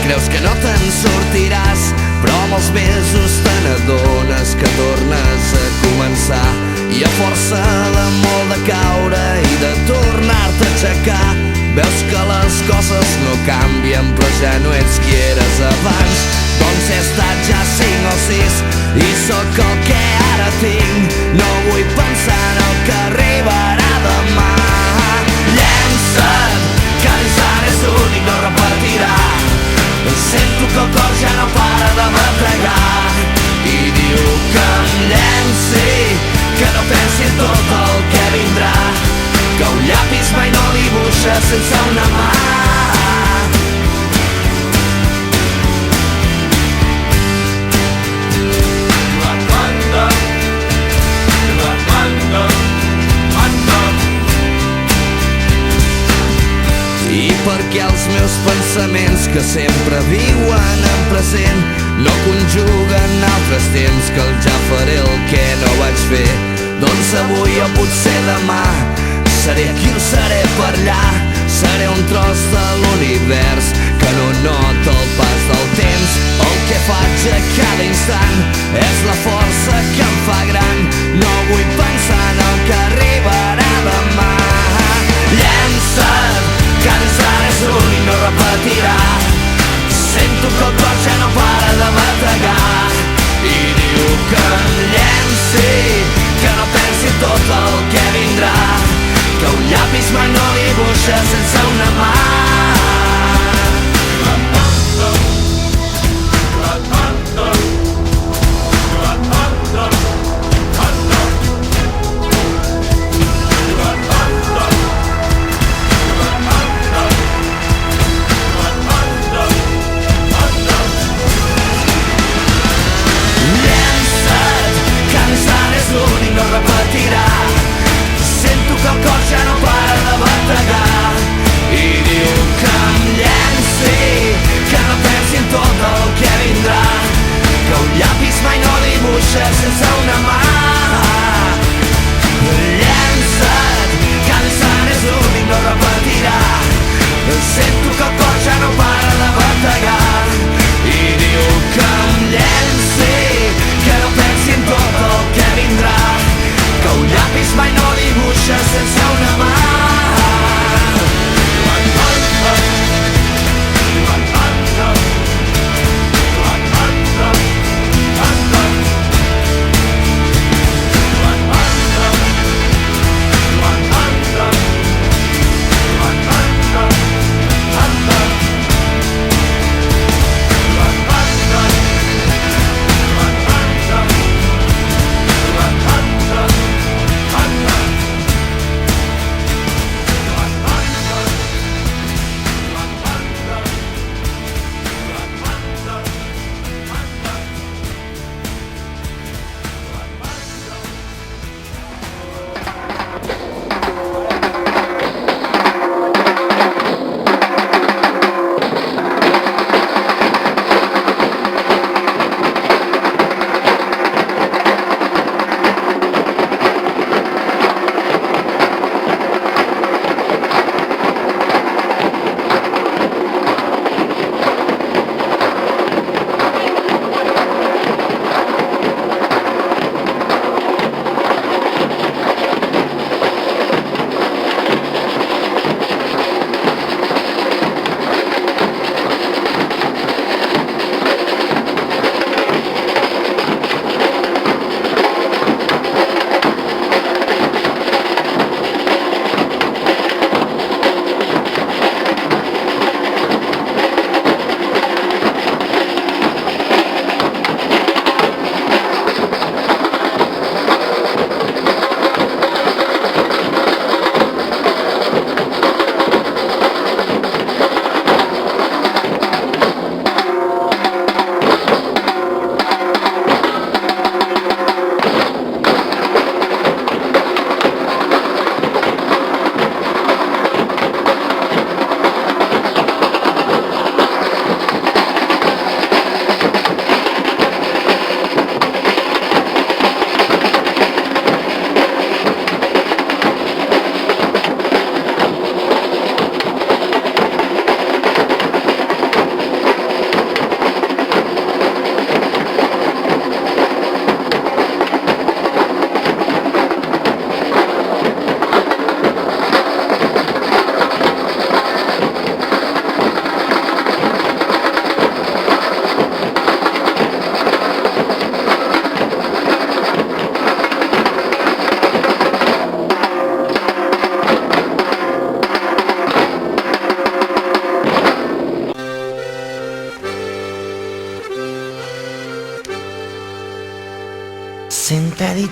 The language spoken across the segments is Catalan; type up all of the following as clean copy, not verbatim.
Creus que no te'n sortiràs, però amb els mesos te n'adones que tornes a començar. I a força de molt de caure i de tornar-te a aixecar, veus que les coses no canvien, però ja no ets qui eres abans. Doncs he estat ja 5 o 6 i sóc el que ara tinc. No vull pensar en el que arribarà demà. Llença't, que l'ensant és únic, no repetirà. Sento que el cor ja no para de bategar i diu que em llenci, que no pensi en tot el que vindrà, que un llapis mai no dibuixa sense una mà. I perquè els meus pensaments, que sempre viuen en present, no conjuguen altres temps, que el ja faré el que no vaig fer. Doncs avui o potser demà seré aquí o seré per allà. Seré un tros de l'univers que no nota el pas del temps. El que faig a cada instant és la força que em fa gran. No vull pensar en el que arribarà demà. Llença't, que l'ensant és únic, no repetirà. Sento que el cor ja no para de bategar i diu que em llenci, que no pensi en tot el que vindrà, que un llapis mai no dibuixa sense una mà. No repetirà. Sento que el cor ja no para de bategar i diu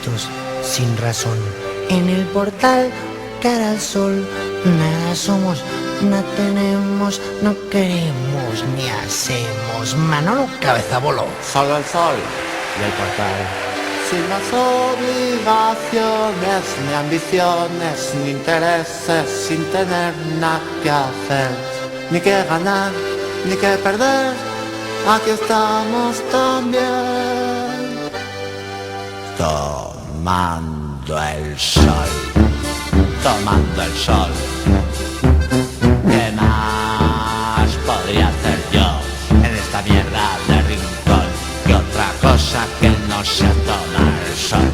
quietos, sin razón. En el portal, cara al sol, nada somos, no tenemos, no queremos ni hacemos. Manolo Cabeza Bolo. Solo el sol y el portal. Sin más obligaciones, ni ambiciones, ni intereses, sin tener nada que hacer, ni que ganar, ni que perder. Aquí estamos también, tomando el sol, tomando el sol. ¿Qué más podría hacer yo en esta mierda de rincón? ¿Qué otra cosa que no sea tomar el sol?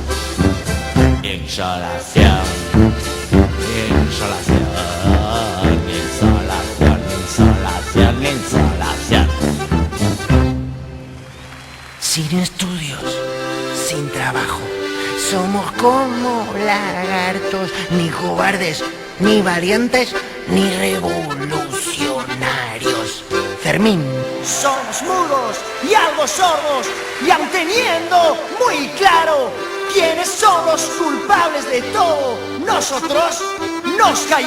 Insolación, insolación, insolación, insolación, insolación. Sin estudios, sin trabajo, somos como lagartos, ni cobardes, ni valientes, ni revolucionarios. Fermín. Somos mudos y algo sordos, y aun teniendo muy claro quiénes son los culpables de todo, nosotros nos callamos.